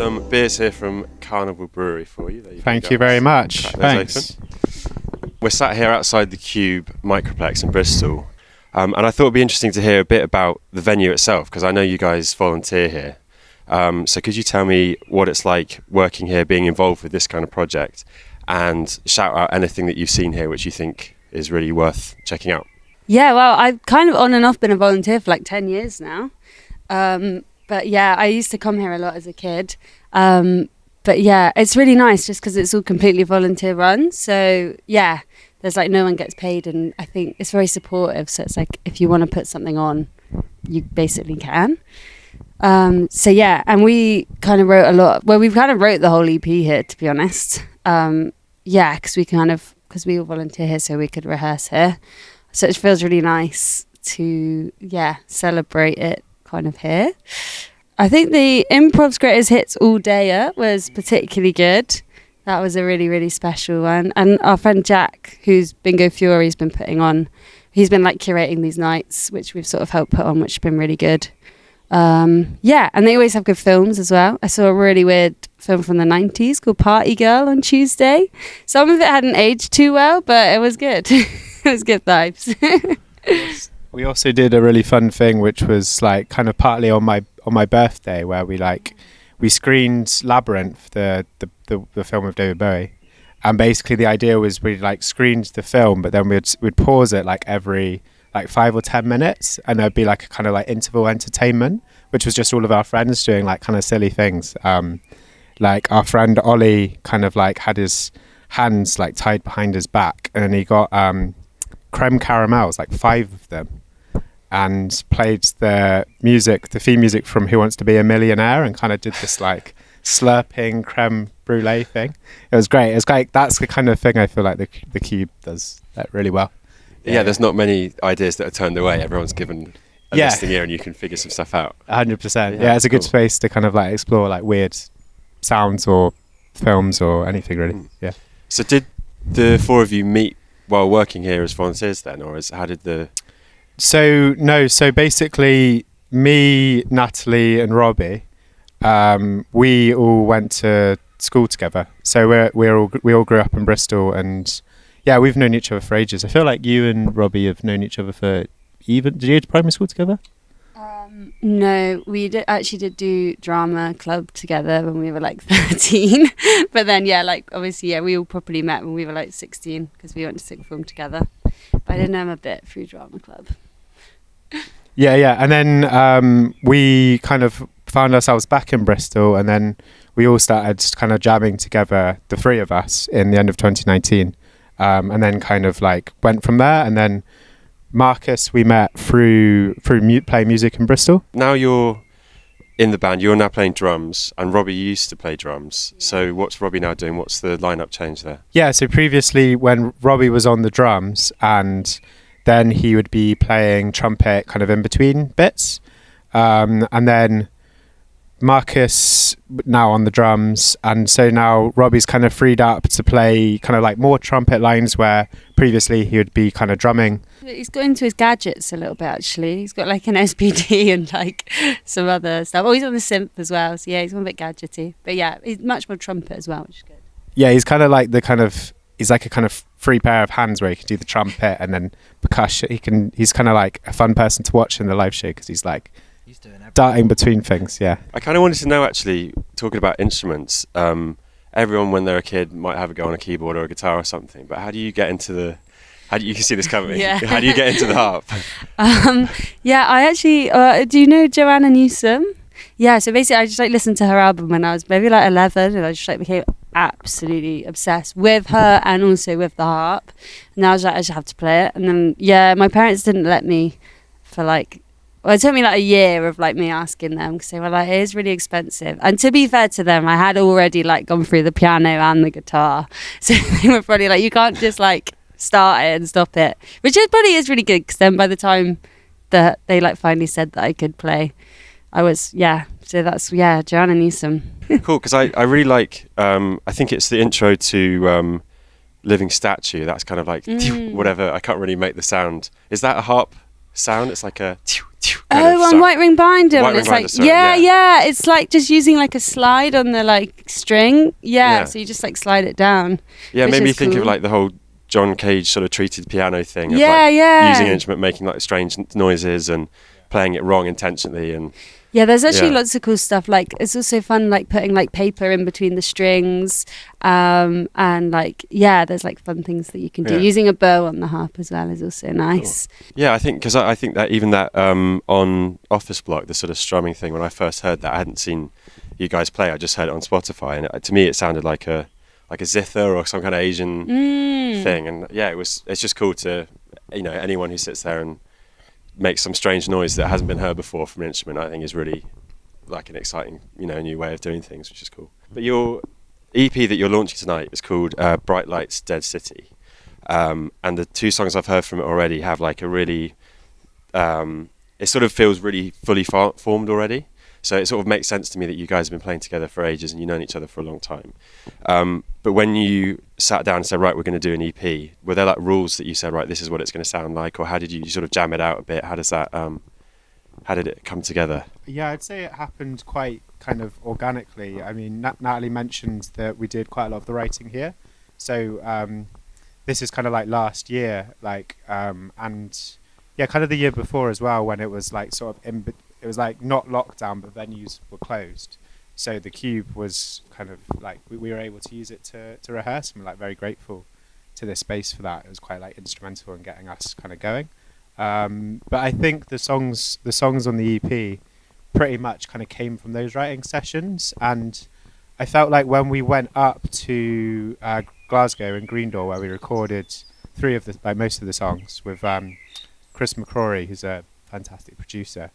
some beers here from Carnival Brewery for you. Thank you very much. Thanks. We're sat here outside the Cube Microplex in Bristol, and I thought it'd be interesting to hear a bit about the venue itself, because I know you guys volunteer here. So could you tell me what it's like working here, being involved with this kind of project, and shout out anything that you've seen here which you think is really worth checking out? Yeah, well, I've kind of on and off been a volunteer for like 10 years now. But yeah, I used to come here a lot as a kid. But yeah, it's really nice just because it's all completely volunteer run. So yeah, there's like no one gets paid, and I think it's very supportive. So it's like if you want to put something on, you basically can. So yeah, and we kind of wrote a lot. Well, we kind of wrote the whole EP here, to be honest. Yeah, because we all volunteer here, so we could rehearse here. So it feels really nice to celebrate it kind of here. I think the Improv's Greatest Hits All Dayer was particularly good. That was a really, really special one. And our friend Jack, who's Bingo Fury's been putting on, he's been like curating these nights, which we've sort of helped put on, which has been really good. And they always have good films as well. I saw a really weird film from the 90s called Party Girl on Tuesday. Some of it hadn't aged too well, but it was good. It was good vibes. We also did a really fun thing, which was like kind of partly on my birthday, where we screened Labyrinth, the film of David Bowie, and basically the idea was we like screened the film, but then we'd pause it like every like 5 or 10 minutes, and there'd be like a kind of like interval entertainment, which was just all of our friends doing like kind of silly things. Like our friend Ollie kind of like had his hands like tied behind his back, and he got creme caramels, like 5 of them, and played the theme music from Who Wants to Be a Millionaire, and kind of did this like slurping creme brulee thing. It was great. It's like that's the kind of thing I feel like the Cube does that really well. Yeah, there's not many ideas that are turned away. Everyone's given a listing here, and you can figure some stuff out. 100%. Yeah, it's a good space to kind of like explore like weird sounds or films or anything really. Yeah. So did the 4 of you meet while working here as volunteers then, or how did the... So basically me, Natalie and Robbie, we all went to school together. So we all grew up in Bristol, and yeah, we've known each other for ages. I feel like you and Robbie have known each other for did you go to primary school together? No, we did do drama club together when we were like 13. But then, obviously, we all properly met when we were like 16 because we went to sixth form together. But I did know him a bit through drama club. Yeah. And then we kind of found ourselves back in Bristol, and then we all started kind of jamming together, the 3 of us, in the end of 2019. And then kind of like went from there, and then Marcus we met through playing music in Bristol. Now you're in the band, you're now playing drums, and Robbie used to play drums. Yeah. So what's Robbie now doing? What's the lineup change there? Yeah, so previously when Robbie was on the drums, and then he would be playing trumpet kind of in between bits, and then Marcus now on the drums, and so now Robbie's kind of freed up to play kind of like more trumpet lines where previously he would be kind of drumming. He's got into his gadgets a little bit actually. He's got like an SPD and like some other stuff. Oh, he's on the synth as well, so yeah, he's a bit gadgety. But yeah, he's much more trumpet as well, which is good. Yeah, he's kind of like he's like a kind of free pair of hands where he can do the trumpet and then percussion. He's kind of like a fun person to watch in the live show because he's like darting between things. Yeah, I kind of wanted to know, actually, talking about instruments, everyone when they're a kid might have a go on a keyboard or a guitar or something, but how do you get into you can see this coming. Yeah. How do you get into the harp? I actually do you know Joanna Newsom? Yeah, so basically I just like listened to her album when I was maybe like 11, and I just like became absolutely obsessed with her and also with the harp. And I was like, I just have to play it. And then my parents didn't let me for like, well, it took me like a year of like me asking them, because they were like, it is really expensive. And to be fair to them, I had already like gone through the piano and the guitar, so they were probably like, you can't just like start it and stop it, which probably is really good, because then by the time that they like finally said that I could play, I was so that's Joanna Newsom. Cool, because I really like I think it's the intro to Living Statue. That's kind of like whatever, I can't really make the sound. Is that a harp sound? It's like a kind of on stuff. White Ring Binder. White When Ring it's Binder, like, sorry, yeah, it's like just using like a slide on the like string. Yeah. So you just like slide it down. Yeah, it which made me is think of cool. like the whole John Cage sort of treated piano thing. Of Yeah, like yeah. using an instrument, making like strange noises and playing it wrong intentionally. And Yeah, there's actually Yeah. lots of cool stuff. Like it's also fun, like putting like paper in between the strings, and like there's like fun things that you can do. Yeah. Using a bow on the harp as well is also nice. yeah, I think because I think that even that on Office Block, the sort of strumming thing, when I first heard that, I hadn't seen you guys play. I just heard it on Spotify, and to me, it sounded like a zither or some kind of Asian thing. And yeah, it's just cool to, anyone who sits there and makes some strange noise that hasn't been heard before from an instrument, I think is really like an exciting, new way of doing things, which is cool. But your EP that you're launching tonight is called Bright Lights, Dead City. And the 2 songs I've heard from it already have like a really, it sort of feels really fully formed already. So it sort of makes sense to me that you guys have been playing together for ages and you've known each other for a long time. But when you sat down and said, right, we're going to do an EP, were there like rules that you said, right, this is what it's going to sound like? Or how did you sort of jam it out a bit? How does that, how did it come together? Yeah, I'd say it happened quite kind of organically. I mean, Natalie mentioned that we did quite a lot of the writing here. So this is kind of like last year, like, and yeah, kind of the year before as well, when it was like sort of it was like not lockdown, but venues were closed. So the Cube was kind of like we were able to use it to rehearse, and we're like very grateful to this space for that. It was quite like instrumental in getting us kind of going. But I think the songs on the EP pretty much kind of came from those writing sessions, and I felt like when we went up to Glasgow and Greendale, where we recorded most of the songs with Chris McCrory, who's a fantastic producer,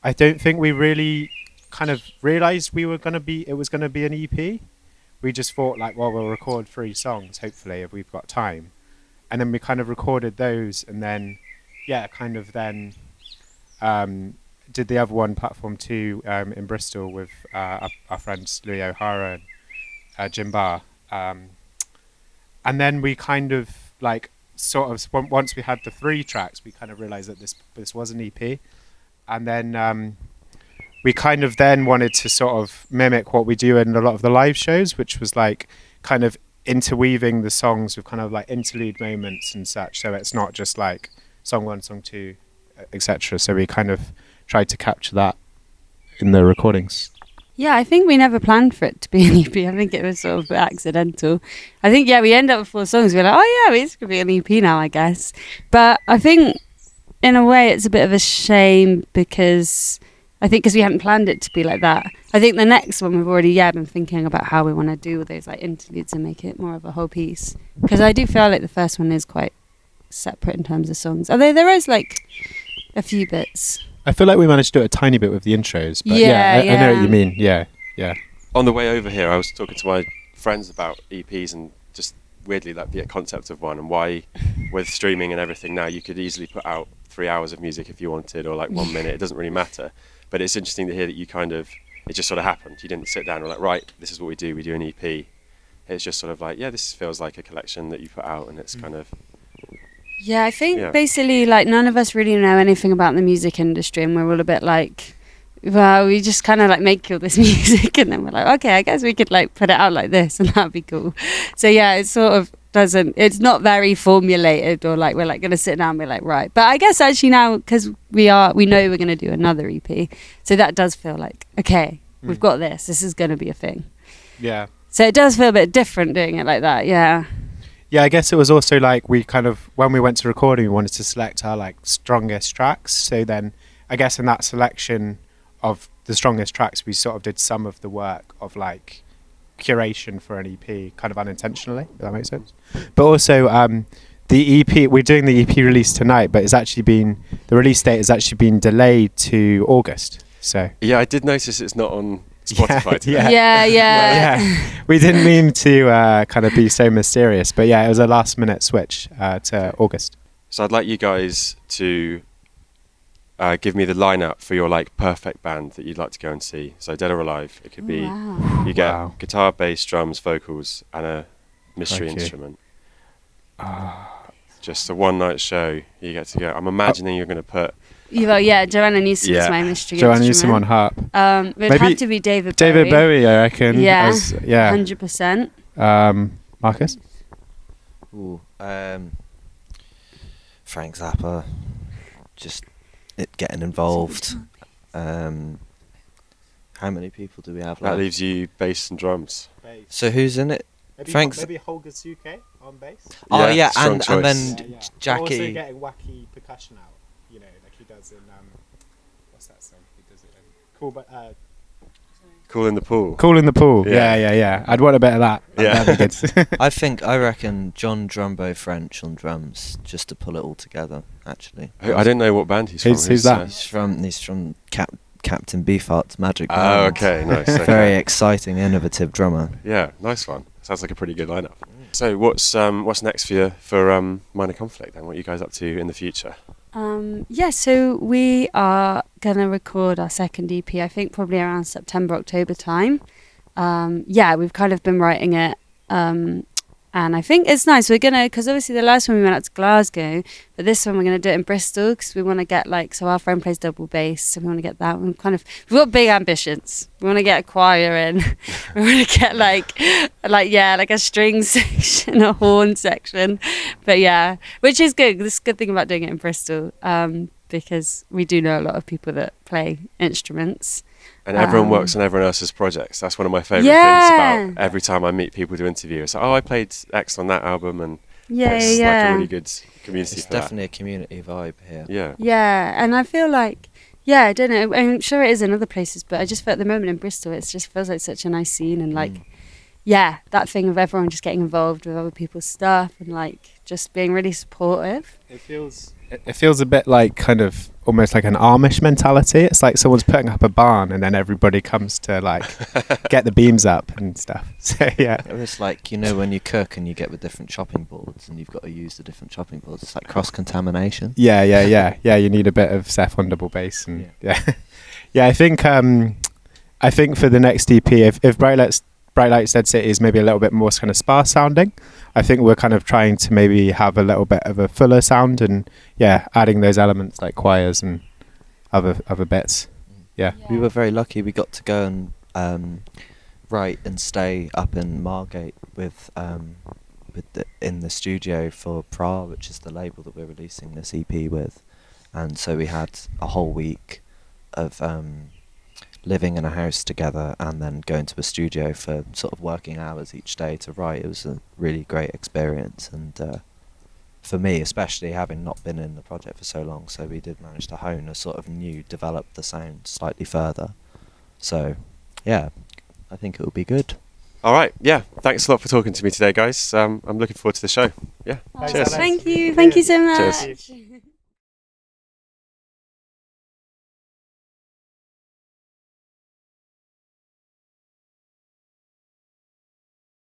I don't think we really kind of realised it was going to be an EP. We just thought like, well, we'll record 3 songs, hopefully, if we've got time. And then we kind of recorded those, and then, did the other one, Platform 2, in Bristol with our friends Louis O'Hara and Jim Barr. And then we kind of like once we had the 3 tracks, we kind of realised that this was an EP. And then we kind of then wanted to sort of mimic what we do in a lot of the live shows, which was like kind of interweaving the songs with kind of like interlude moments and such. So it's not just like song 1, song 2, etc. So we kind of tried to capture that in the recordings. Yeah, I think we never planned for it to be an EP. I think it was sort of accidental. I think, we end up with 4 songs. We're like, oh yeah, it's going to be an EP now, I guess. But I think in a way it's a bit of a shame because we hadn't planned it to be like that. I think the next one we've already been thinking about how we want to do those like interludes and make it more of a whole piece. Because I do feel like the first one is quite separate in terms of songs. Although there is like a few bits. I feel like we managed to do it a tiny bit with the intros, but I know what you mean. Yeah. On the way over here, I was talking to my friends about EPs and just weirdly like the concept of one and why with streaming and everything now you could easily put out 3 hours of music if you wanted, or like 1 minute. It doesn't really matter. But it's interesting to hear that you it just sort of happened. You didn't sit down and like, right, this is what we do an EP. It's just sort of like, this feels like a collection that you put out, and it's kind of... Yeah, I think basically like none of us really know anything about the music industry, and we're all a bit like, well, we just kind of like make all this music, and then we're like, okay, I guess we could like put it out like this, and that'd be cool. So it sort of it's not very formulated, or like we're like going to sit down and be like, right. But I guess actually now, because we know we're going to do another EP, so that does feel like, okay, we've got this is going to be a thing. Yeah. So it does feel a bit different doing it like that. Yeah, I guess it was also like we kind of, when we went to recording, we wanted to select our like strongest tracks. So then I guess in that selection of the strongest tracks, we sort of did some of the work of like curation for an EP kind of unintentionally, if that makes sense. But also the EP, we're doing the EP release tonight, but the release date has actually been delayed to August. So Yeah, I did notice it's not on Spotify today. yeah. We didn't mean to kind of be so mysterious, but it was a last minute switch to August. So I'd like you guys to give me the lineup for your like perfect band that you'd like to go and see. So Dead or Alive, it could be you get guitar, bass, drums, vocals, and a mystery instrument. Just a one night show. You get to go. I'm imagining you're going to put Well, yeah, Joanna Newsom is Yeah. my mystery Joanna Newsom on instrument. harp. It'd Maybe have to be David David Bowie, I reckon. Yeah, Yeah. 100%. Marcus? Ooh, Frank Zappa, just getting involved. How many people do we have That left? leaves you bass and drums. So who's in it? Frank's- maybe Holger Suke on bass. Oh yeah, strong and choice. then Jackie. Also getting wacky percussion out, like he does in what's that song? He does it in Cool, but Cool in the Pool. Cool in the Pool. Yeah. Yeah. I'd want a bit of that. Yeah. That'd be good. I reckon John Drumbo French on drums, just to pull it all together. Actually, I don't know what band he's from. Who's that? he's from Captain Beefheart's Magic Oh, Band. okay, nice. Okay. Very exciting, innovative drummer. Yeah, nice one. Sounds like a pretty good lineup. So what's next for you for Minor Conflict then? What are you guys up to in the future? So we are going to record our second EP, I think probably around September, October time. We've kind of been writing it. And I think it's nice. We're going to, because obviously the last one we went out to Glasgow, but this one we're going to do it in Bristol because we want to get so our friend plays double bass, so we want to get that one we've got big ambitions. We want to get a choir in. We want to get like a string section, a horn section. But yeah, which is good. This is a good thing about doing it in Bristol because we do know a lot of people that play instruments. And everyone works on everyone else's projects. That's one of my favourite things about every time I meet people to interview. It's like, I played X on that album, and it's like a really good community. It's for that. definitely a community vibe here. Yeah. Yeah, and I feel like, I don't know, I'm sure it is in other places, but I just feel at the moment in Bristol, it just feels like such a nice scene, and that thing of everyone just getting involved with other people's stuff and just being really supportive. It feels a bit like kind of almost like an Amish mentality. It's like someone's putting up a barn and then everybody comes to get the beams up and stuff. So yeah. It's like, when you cook and you get the different chopping boards and you've got to use the different chopping boards. It's like cross-contamination. Yeah. You need a bit of Seth on double bass and yeah. I think for the next EP, if Bright Lights Dead City is maybe a little bit more kind of sparse sounding, I think we're kind of trying to maybe have a little bit of a fuller sound and adding those elements like choirs and other bits. Yeah. We were very lucky. We got to go and write and stay up in Margate in the studio for Pra, which is the label that we're releasing this EP with, and so we had a whole week of living in a house together and then going to a studio for sort of working hours each day to write. It was a really great experience, and for me especially, having not been in the project for so long, so we did manage to hone a sort of develop the sound slightly further. So yeah, I think it will be good. All right. Yeah. Thanks a lot for talking to me today, guys. I'm looking forward to the show. Yeah. Cheers. Thank you so much. Cheers.